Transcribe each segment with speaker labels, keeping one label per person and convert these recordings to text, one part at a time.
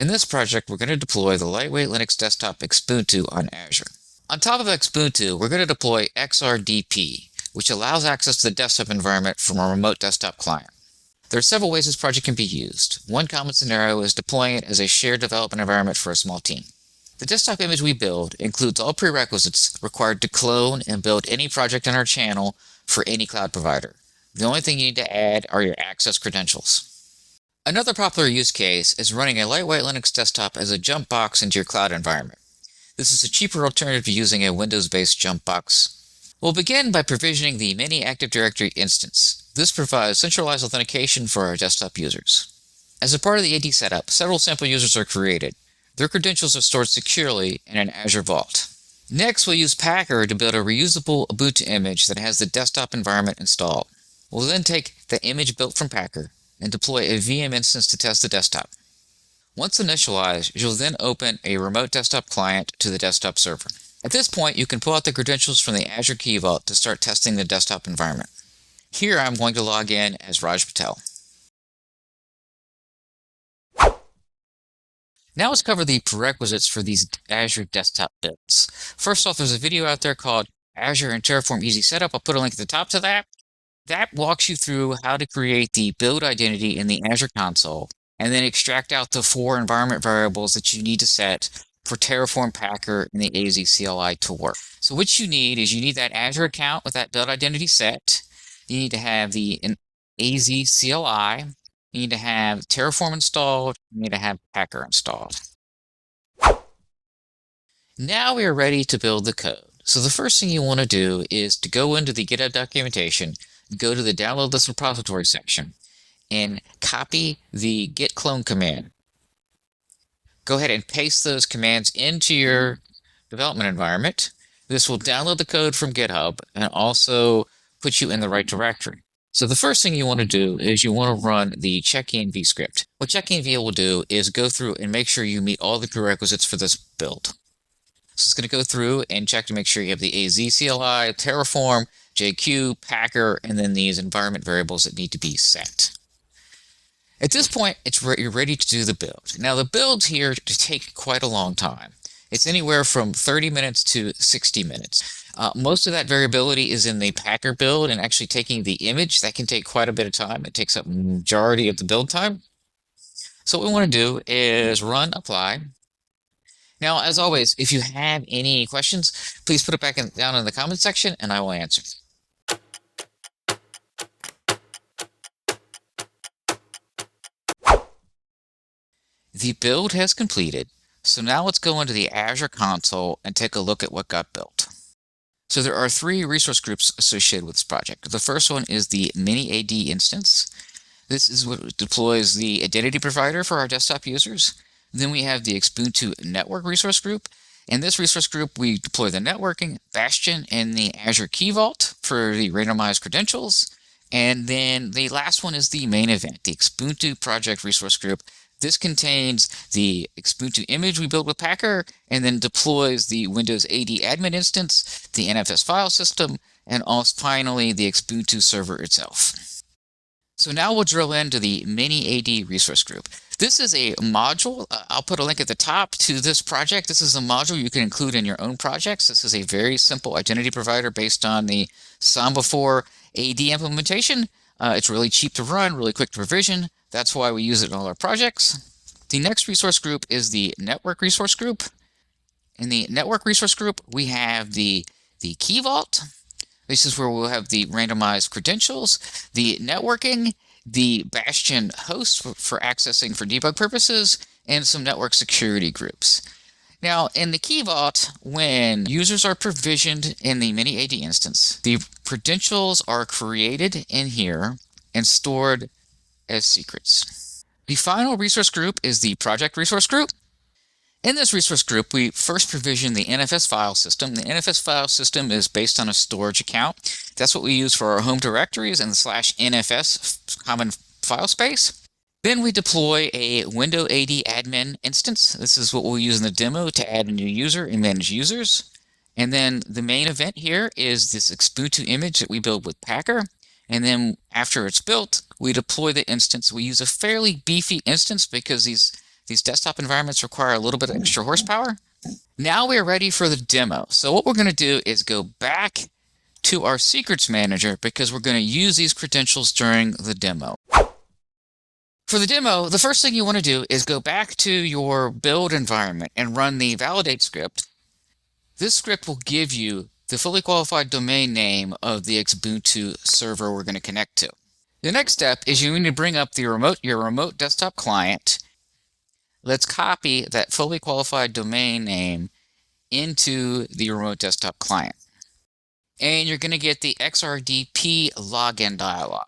Speaker 1: In this project, we're going to deploy the lightweight Linux desktop Xubuntu on Azure. On top of Xubuntu, we're going to deploy XRDP, which allows access to the desktop environment from a remote desktop client. There are several ways this project can be used. One common scenario is deploying it as a shared development environment for a small team. The desktop image we build includes all prerequisites required to clone and build any project in our channel for any cloud provider. The only thing you need to add are your access credentials. Another popular use case is running a lightweight Linux desktop as a jump box into your cloud environment. This is a cheaper alternative to using a Windows-based jump box. We'll begin by provisioning the mini Active Directory instance. This provides centralized authentication for our desktop users. As a part of the AD setup, several sample users are created. Their credentials are stored securely in an Azure Vault. Next, we'll use Packer to build a reusable Ubuntu image that has the desktop environment installed. We'll then take the image built from Packer and deploy a VM instance to test the desktop. Once initialized, you'll then open a remote desktop client to the desktop server. At this point, you can pull out the credentials from the Azure Key Vault to start testing the desktop environment. Here, I'm going to log in as Raj Patel. Now let's cover the prerequisites for these Azure desktop builds. First off, there's a video out there called Azure and Terraform Easy Setup. I'll put a link at the top to that. That walks you through how to create the build identity in the Azure console and then extract out the 4 environment variables that you need to set for Terraform, Packer, and the AZ CLI to work. So what you need is you need that Azure account with that build identity set. You need to have the AZ CLI. You need to have Terraform installed. You need to have Packer installed. Now we are ready to build the code. So the first thing you want to do is to go into the GitHub documentation, go to the download this repository section, and copy the git clone command. Go ahead and paste those commands into your development environment. This will download the code from GitHub and also put you in the right directory. So the first thing you want to do is you want to run the checkenv script. What checkenv will do is go through and make sure you meet all the prerequisites for this build. So it's going to go through and check to make sure you have the AZ CLI, Terraform, JQ, Packer, and then these environment variables that need to be set. At this point, you're ready to do the build. Now the builds here take quite a long time. It's anywhere from 30 minutes to 60 minutes. Most of that variability is in the Packer build, and actually taking the image, that can take quite a bit of time. It takes up the majority of the build time. So what we want to do is run apply. Now, as always, if you have any questions, please put it back down in the comment section and I will answer. The build has completed. So now let's go into the Azure console and take a look at what got built. So there are 3 resource groups associated with this project. The first one is the mini AD instance. This is what deploys the identity provider for our desktop users. Then we have the Xubuntu network resource group. In this resource group, we deploy the networking, Bastion, and the Azure Key Vault for the randomized credentials. And then the last one is the main event, the Xubuntu project resource group. This contains the Xubuntu image we built with Packer, and then deploys the Windows AD admin instance, the NFS file system, and also finally the Xubuntu server itself. So now we'll drill into the mini AD resource group. This is a module. I'll put a link at the top to this project. This is a module you can include in your own projects. This is a very simple identity provider based on the Samba 4 AD implementation. It's really cheap to run, really quick to provision. That's why we use it in all our projects. The next resource group is the network resource group. In the network resource group, we have the Key Vault. This is where we'll have the randomized credentials, the networking, the Bastion host for accessing for debug purposes, and some network security groups. Now, in the Key Vault, when users are provisioned in the mini AD instance, the credentials are created in here and stored as secrets. The final resource group is the project resource group. In this resource group, we first provision the NFS file system. The NFS file system is based on a storage account. That's what we use for our home directories and the /NFS common file space. Then we deploy a Windows AD admin instance. This is what we'll use in the demo to add a new user and manage users. And then the main event here is this Xubuntu image that we build with Packer. And then after it's built, we deploy the instance. We use a fairly beefy instance because these These desktop environments require a little bit of extra horsepower. Now we're ready for the demo. So what we're going to do is go back to our secrets manager because we're going to use these credentials during the demo. For the demo, the first thing you want to do is go back to your build environment and run the validate script. This script will give you the fully qualified domain name of the Xubuntu server we're going to connect to. The next step is you need to bring up your remote desktop client. Let's copy that fully qualified domain name into the remote desktop client. And you're going to get the XRDP login dialog.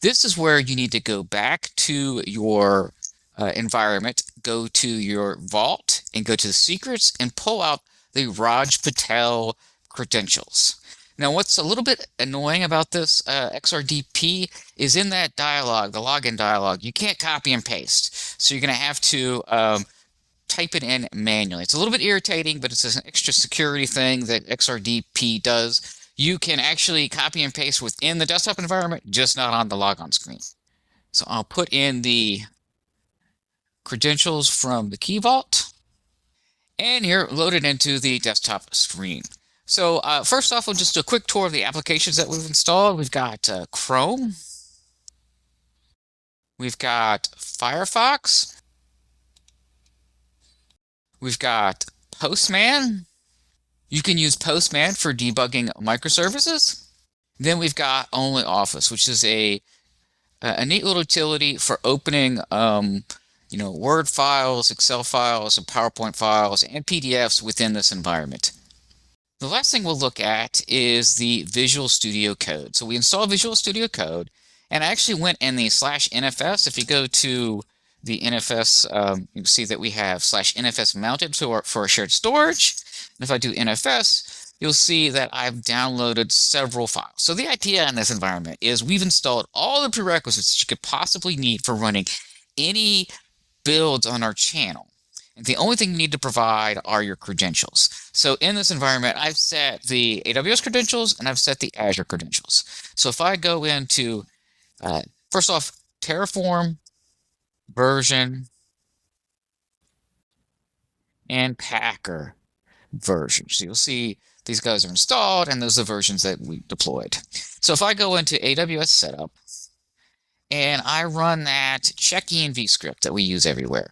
Speaker 1: This is where you need to go back to your environment, go to your vault, and go to the secrets and pull out the Raj Patel credentials. Now, what's a little bit annoying about this XRDP is in that dialog, the login dialog, you can't copy and paste. So you're going to have to type it in manually. It's a little bit irritating, but it's an extra security thing that XRDP does. You can actually copy and paste within the desktop environment, just not on the logon screen. So I'll put in the credentials from the key vault, and here loaded into the desktop screen. So first off, we'll just do a quick tour of the applications that we've installed. We've got Chrome. We've got Firefox. We've got Postman. You can use Postman for debugging microservices. Then we've got OnlyOffice, which is a neat little utility for opening Word files, Excel files, and PowerPoint files, and PDFs within this environment. The last thing we'll look at is the Visual Studio Code. So we installed Visual Studio Code, and I actually went in the /NFS. If you go to the NFS, you can see that we have /NFS mounted for our shared storage. And if I do NFS, you'll see that I've downloaded several files. So the idea in this environment is we've installed all the prerequisites that you could possibly need for running any builds on our channel. And the only thing you need to provide are your credentials. So in this environment, I've set the AWS credentials and I've set the Azure credentials. So if I go into, first off, Terraform, version, and Packer version. So you'll see these guys are installed and those are the versions that we deployed. So if I go into AWS setup and I run that check-env script that we use everywhere,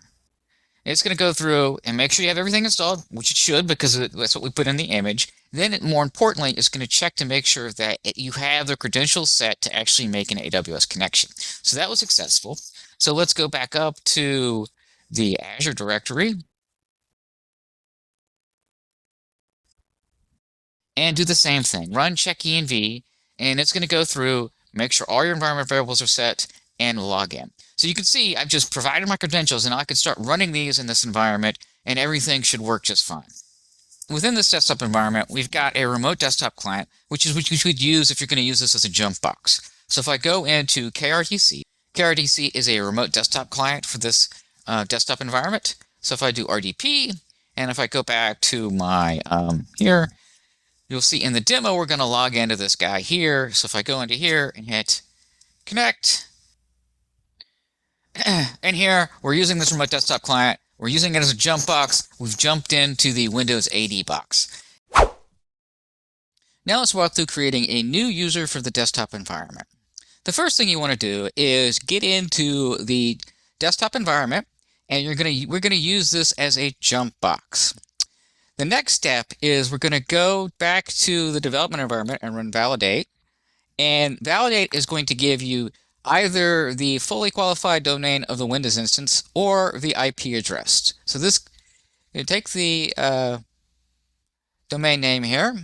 Speaker 1: it's going to go through and make sure you have everything installed, which it should because that's what we put in the image. Then, more importantly, it's going to check to make sure that you have the credentials set to actually make an AWS connection. So that was successful. So let's go back up to the Azure directory and do the same thing. Run check-env, and it's going to go through, make sure all your environment variables are set, and log in. So you can see I've just provided my credentials, and I can start running these in this environment, and everything should work just fine. Within this desktop environment, we've got a remote desktop client, which you would use if you're going to use this as a jump box. So if I go into KRDC, KRDC is a remote desktop client for this desktop environment. So if I do RDP, and if I go back to my here, you'll see in the demo, we're going to log into this guy here. So if I go into here and hit connect, and here we're using this remote desktop client. We're using it as a jump box. We've jumped into the Windows AD box. Now let's walk through creating a new user for the desktop environment. The first thing you want to do is get into the desktop environment, and we're going to use this as a jump box. The next step is we're going to go back to the development environment and run validate. And validate is going to give you either the fully qualified domain of the Windows instance or the IP address. So this, you take the domain name here.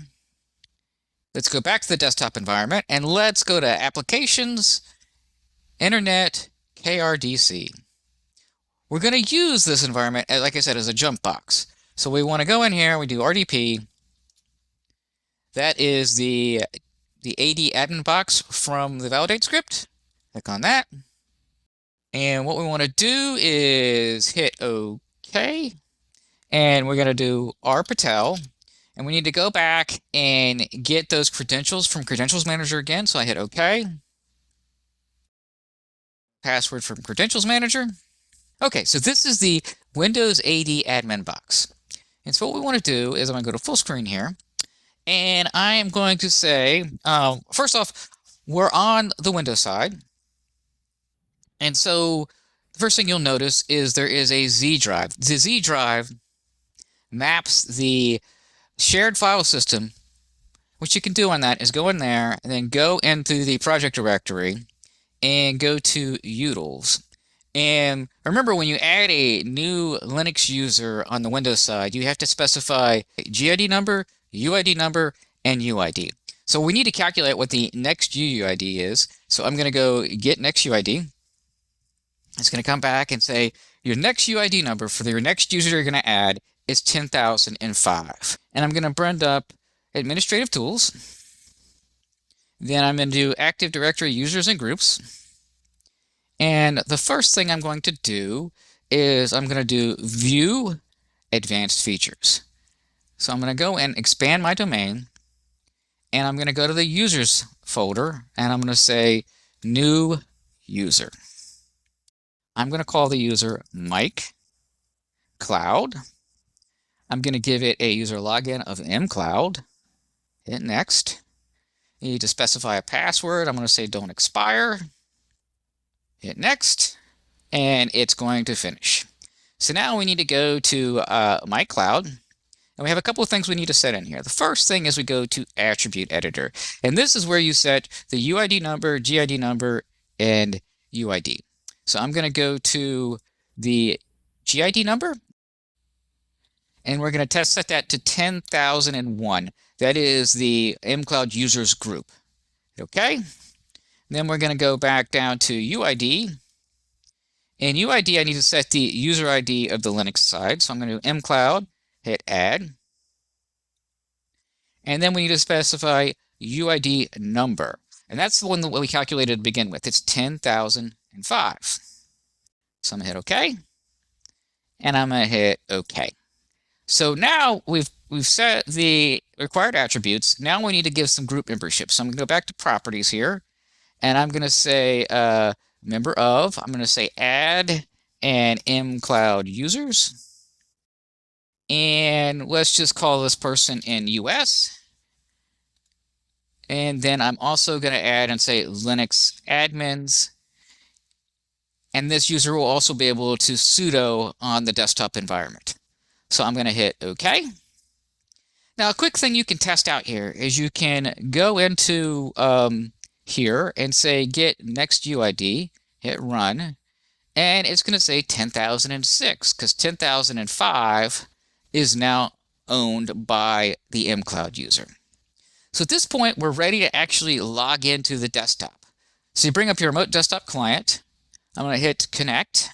Speaker 1: Let's go back to the desktop environment and let's go to Applications, Internet, KRDC. We're going to use this environment, like I said, as a jump box. So we want to go in here, we do RDP. That is the AD admin box from the validate script. Click on that. And what we want to do is hit OK. And we're going to do R Patel. And we need to go back and get those credentials from Credentials Manager again. So I hit OK. Password from Credentials Manager. Okay, so this is the Windows AD admin box. And so what we want to do is I'm going to go to full screen here, and I am going to say, first off, we're on the Windows side. And so the first thing you'll notice is there is a Z drive. The Z drive maps the shared file system. What you can do on that is go in there and then go into the project directory and go to utils. And remember, when you add a new Linux user on the Windows side, you have to specify GID number, UID number, and UID. So we need to calculate what the next UUID is. So I'm going to go get next UID. It's going to come back and say your next UID number for your next user you're going to add is 10,005. And I'm going to bring up administrative tools. Then I'm going to do Active Directory users and groups. And the first thing I'm going to do is I'm going to do view advanced features. So I'm going to go and expand my domain, and I'm going to go to the users folder, and I'm going to say new user. I'm going to call the user Mike Cloud. I'm going to give it a user login of mcloud. Hit next. You need to specify a password. I'm going to say don't expire. Hit next, and it's going to finish. So now we need to go to Mike Cloud, and we have a couple of things we need to set in here. The first thing is we go to Attribute Editor, and this is where you set the UID number, GID number, and UID. So I'm going to go to the GID number, and we're going to set that to 10,001. That is the mcloud users group. Okay. Then we're going to go back down to UID. In UID, I need to set the user ID of the Linux side. So I'm going to do mcloud, hit add. And then we need to specify UID number. And that's the one that we calculated to begin with. It's 10,005. So I'm going to hit OK. And I'm going to hit OK. So now we've set the required attributes. Now we need to give some group membership. So I'm going to go back to properties here. And I'm going to say member of. I'm going to say add and mcloud users. And let's just call this person in US. And then I'm also going to add and say Linux admins. And this user will also be able to sudo on the desktop environment. So I'm going to hit OK. Now, a quick thing you can test out here is you can go into here and say get next UID, hit run, and it's going to say 10,006 because 10,005 is now owned by the mcloud user. So at this point, we're ready to actually log into the desktop. So you bring up your remote desktop client. I'm going to hit connect.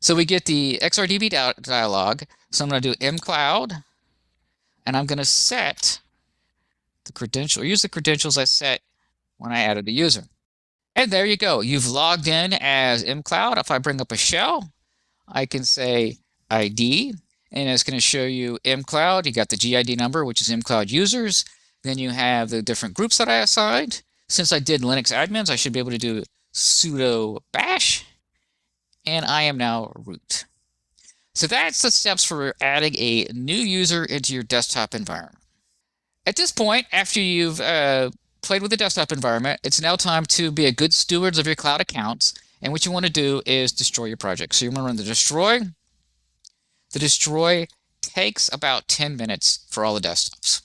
Speaker 1: So we get the XRDP dialog. So I'm going to do mcloud, and I'm going to set the credential, or use the credentials I set when I added the user. And there you go. You've logged in as mcloud. If I bring up a shell, I can say ID, and it's going to show you mcloud. You got the GID number, which is mcloud users. Then you have the different groups that I assigned. Since I did Linux admins, I should be able to do sudo bash, and I am now root. So that's the steps for adding a new user into your desktop environment. At this point, after you've played with the desktop environment, it's now time to be a good steward of your cloud accounts. And what you want to do is destroy your project. So you want to run the destroy. The destroy takes about 10 minutes for all the desktops.